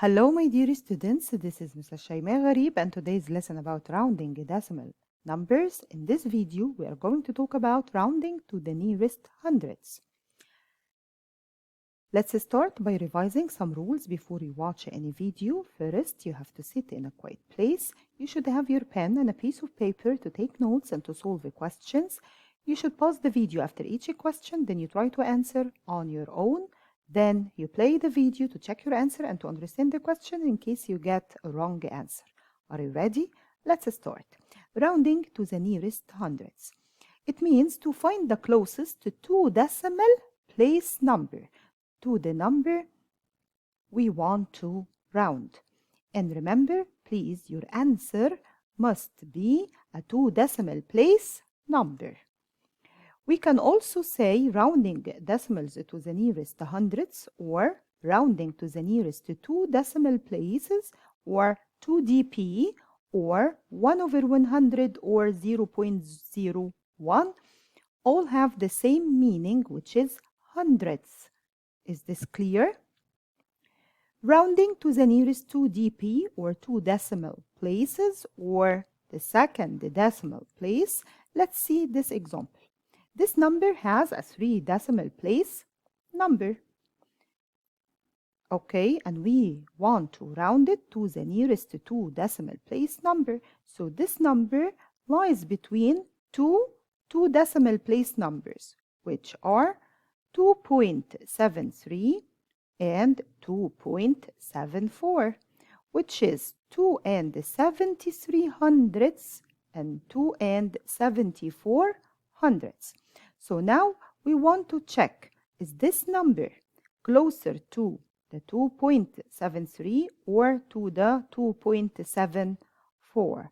Hello, my dear students. This is Mrs. Shaima Gharib and today's lesson about rounding decimal numbers. In this video, we are going to talk about rounding to the nearest hundredths. Let's start by revising some rules before you watch any video. First, you have to sit in a quiet place. You should have your pen and a piece of paper to take notes and to solve the questions. You should pause the video after each question, then you try to answer on your own. Then you play the video to check your answer and to understand the question in case you get a wrong answer. Are you ready? Let's start. Rounding to the nearest hundredths. It means to find the closest to two decimal place number to the number we want to round. And remember, please, your answer must be a two decimal place number. We can also say rounding decimals to the nearest hundredths or rounding to the nearest two decimal places or 2dp or 1/100 or 0.01 all have the same meaning, which is hundredths. Is this clear? Rounding to the nearest 2dp or two decimal places or the second decimal place. Let's see this example. This number has a 3 decimal place number. Okay, and we want to round it to the nearest 2 decimal place number. So this number lies between two decimal place numbers, which are 2.73 and 2.74, which is 2 and 73 hundredths and 2 and 74 hundredths. So now we want to check, is this number closer to the 2.73 or to the 2.74?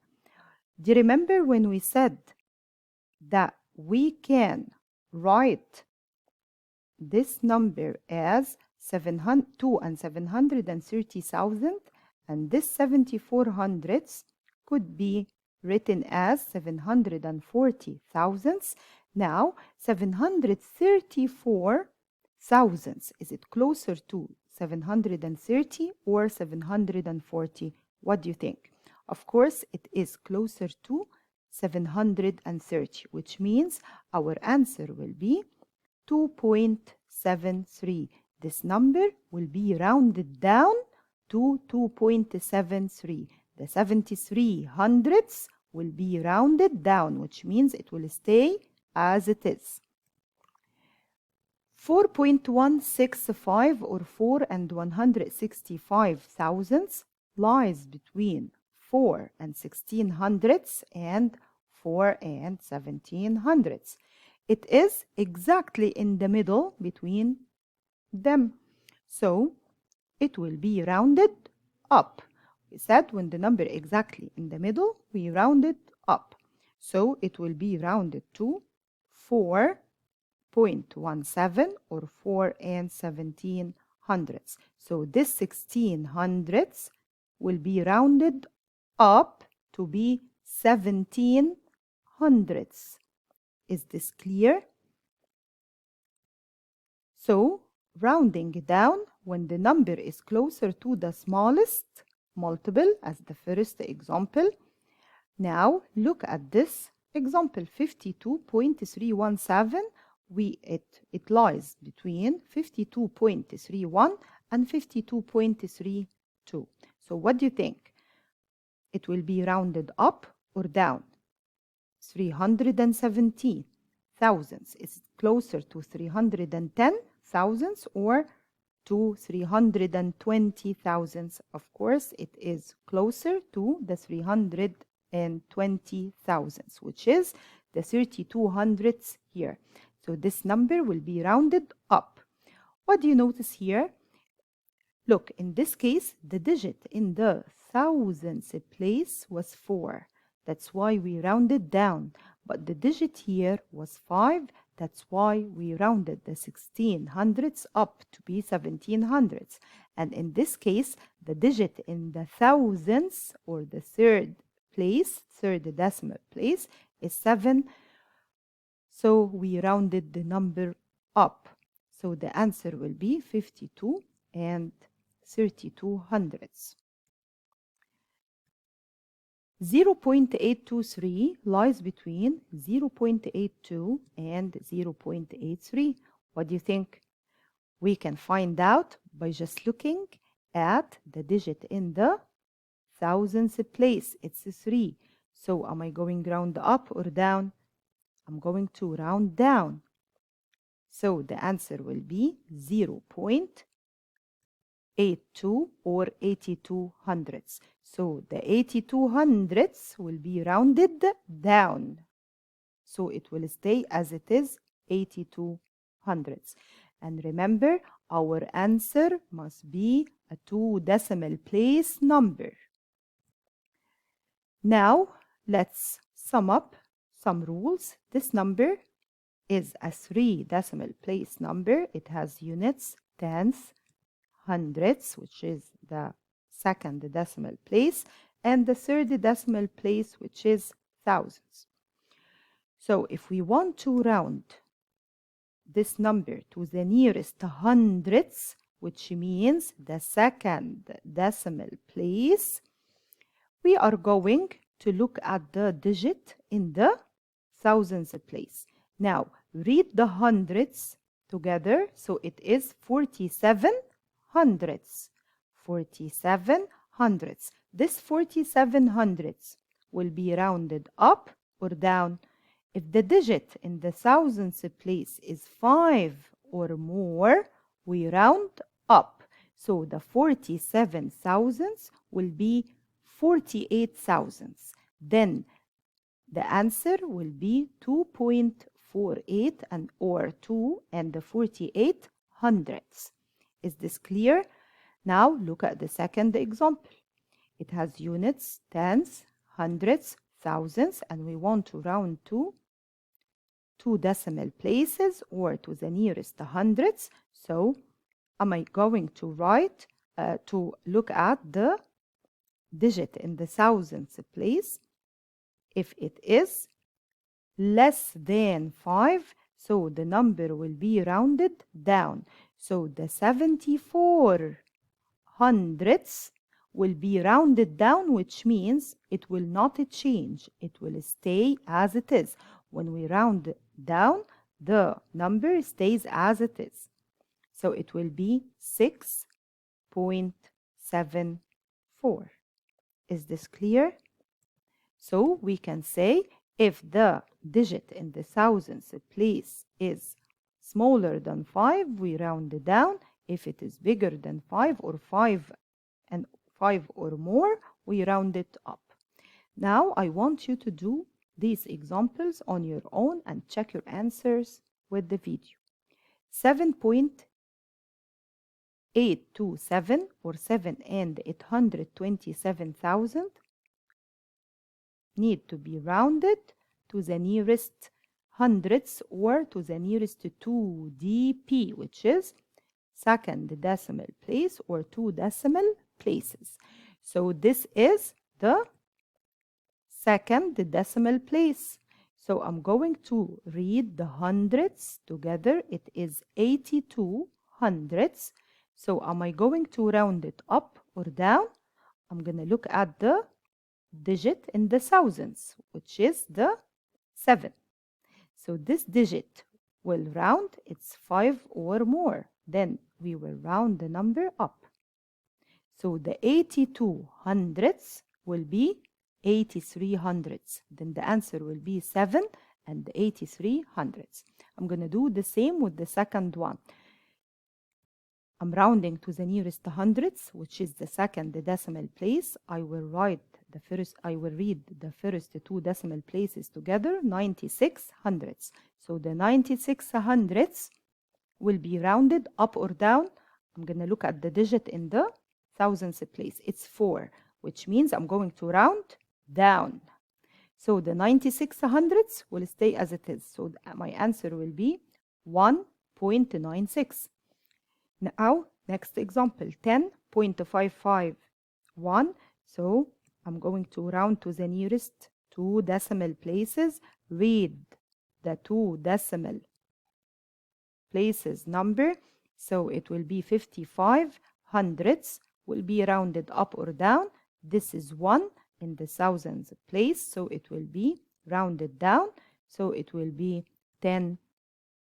Do you remember when we said that we can write this number as 2 and 730,000 and this 74 hundredths could be written as 740 thousandths? Now 734 thousandths, is it closer to 730 or 740? What do you think? Of course, it is closer to 730, which means our answer will be 2.73. This number will be rounded down to 2.73. The 73 hundredths will be rounded down, which means it will stay as it is. 4.165 or 4 and 165 thousandths lies between 4 and 16 hundredths and 4 and 17 hundredths. It is exactly in the middle between them. So it will be rounded up. We said when the number exactly in the middle, we round it up. So it will be rounded to 4.17 or 4 and 17 hundredths. So this 16 hundredths will be rounded up to be 17 hundredths. Is this clear? So rounding down when the number is closer to the smallest multiple as the first example. Now look at this example, 52.317. It lies between 52.31 and 52.32. So what do you think? It will be rounded up or down? 317 thousandths. Is it closer to 310 thousandths or to 320 thousandths? Of course, it is closer to the 320 thousandths, which is the 32 hundredths here. So this number will be rounded up. What do you notice here? Look, in this case, the digit in the thousandths place was 4. That's why we rounded down. But the digit here was 5. That's why we rounded the 16 hundredths up to be 17 hundredths. And in this case, the digit in the thousandths or the third decimal place is 7. So we rounded the number up. So the answer will be 52 and 32 hundredths. 0.823 lies between 0.82 and 0.83. What do you think? We can find out by just looking at the digit in the thousandths place. It's 3. So am I going round up or down? I'm going to round down. So the answer will be 0.82 or 82 hundredths. So the 82 hundredths will be rounded down. So it will stay as it is, 82 hundredths. And remember, our answer must be a 2 decimal place number. Now, let's sum up some rules. This number is a 3 decimal place number. It has units, tenths, hundredths, which is the second decimal place, and the third decimal place, which is thousands. So if we want to round this number to the nearest hundredths, which means the second decimal place, we are going to look at the digit in the thousandths place. Now, read the hundredths together. So it is 47 hundredths. 47 hundredths. This 47 hundredths will be rounded up or down. If the digit in the thousandths place is 5 or more, we round up. So the 47 thousandths will be 48 thousandths. Then the answer will be 2.48 and or 2 and the 48 hundredths. Is this clear? Now look at the second example. It has units, tenths, hundredths, thousandths, and we want to round to 2 decimal places or to the nearest hundredths. So am I going to write to look at the digit in the thousandths place? If it is less than 5, so the number will be rounded down. So the 74 hundredths will be rounded down, which means it will not change. It will stay as it is. When we round down, the number stays as it is. So it will be 6.74. Is this clear? So we can say if the digit in the thousandths place is smaller than 5, we round it down. If it is bigger than 5 or 5 and 5 or more, we round it up. Now I want you to do these examples on your own and check your answers with the video. 7.827 or 7 and 827,000 need to be rounded to the nearest hundredths or to the nearest 2 dp, which is second decimal place or 2 decimal places. So this is the second decimal place. So I'm going to read the hundredths together. It is 82 hundredths. So am I going to round it up or down? I'm going to look at the digit in the thousandths, which is the 7. So this digit will round, it's 5 or more. Then we will round the number up. So the 82 hundredths will be 83 hundredths. Then the answer will be 7 and 83 hundredths. I'm going to do the same with the second one. I'm rounding to the nearest hundredths, which is the second decimal place. I will read the first 2 decimal places together, 96 hundredths. So the 96 hundredths will be rounded up or down. I'm going to look at the digit in the thousandths place. It's 4, which means I'm going to round down. So the 96 hundredths will stay as it is. So my answer will be 1.96. Now, next example, 10.551. So I'm going to round to the nearest 2 decimal places. Read the 2 decimal places number. So it will be 55 hundredths. will be rounded up or down. This is 1 in the thousands place, so it will be rounded down. So it will be 10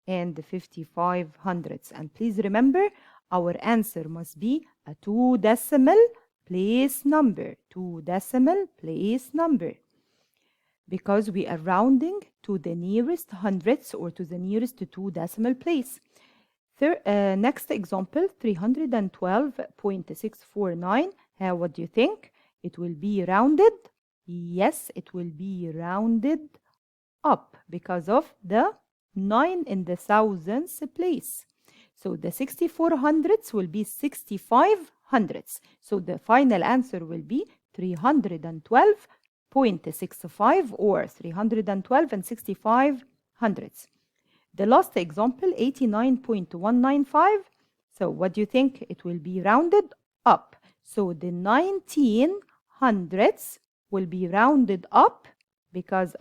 and 55 hundredths. And please remember, our answer must be a 2 decimal place number. 2 decimal place number. Because we are rounding to the nearest hundredths or to the nearest 2 decimal place. Next example, 312.649. What do you think? It will be rounded? Yes, it will be rounded up because of the 9 in the thousands place. So the 64 hundredths will be 65 hundredths. So the final answer will be 312.65 or 312 and 65 hundredths. The last example, 89.195. So what do you think? It will be rounded up. So the 19 hundredths will be rounded up because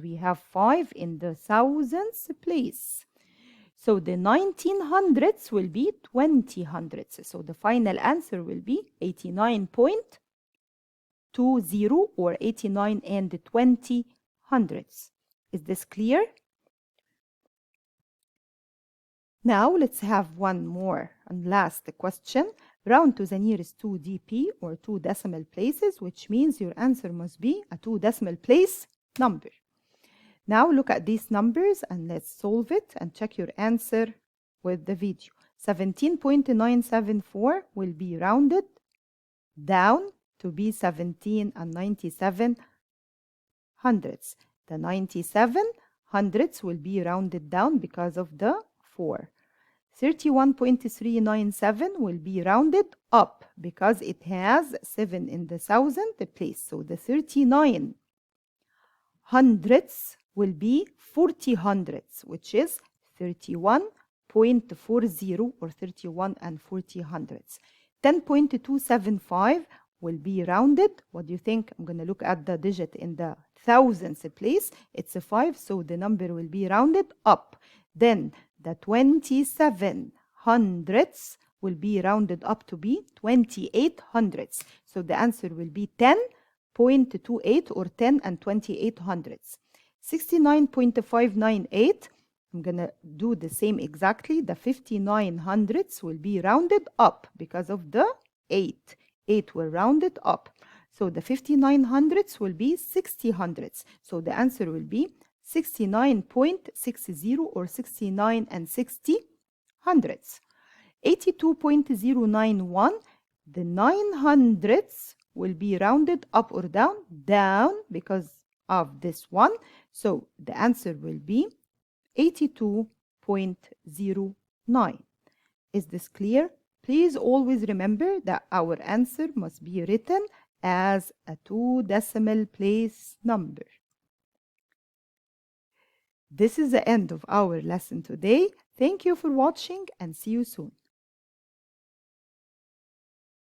we have 5 in the thousands place. So the 19 hundredths will be 20 hundredths. So the final answer will be 89.20 or 89 and 20 hundredths. Is this clear? Now let's have one more and last question. Round to the nearest 2 dp or 2 decimal places, which means your answer must be a 2 decimal place number. Now look at these numbers and let's solve it and check your answer with the video. 17.974 will be rounded down to be 17 and 97 hundredths. The 97 hundredths will be rounded down because of the 4. 31.397 will be rounded up because it has 7 in the thousand place. So the 39 hundredths will be 40 hundredths, which is 31.40 or 31 and 40 hundredths. 10.275 will be rounded. What do you think? I'm going to look at the digit in the thousands place. It's a 5, so the number will be rounded up. Then the 27 hundredths will be rounded up to be 28 hundredths. So the answer will be 10.28 or 10 and 28 hundredths. 69.598, I'm going to do the same exactly. The 59 hundredths will be rounded up because of the 8. 8 will round it up. So the 59 hundredths will be 60 hundredths. So the answer will be 69.60 or 69 and 60 hundredths. 82.091, the 9 hundredths will be rounded up or down? Down because of this one. So the answer will be 82.09. Is this clear? Please always remember that our answer must be written as a 2 decimal place number. This is the end of our lesson today. Thank you for watching and see you soon.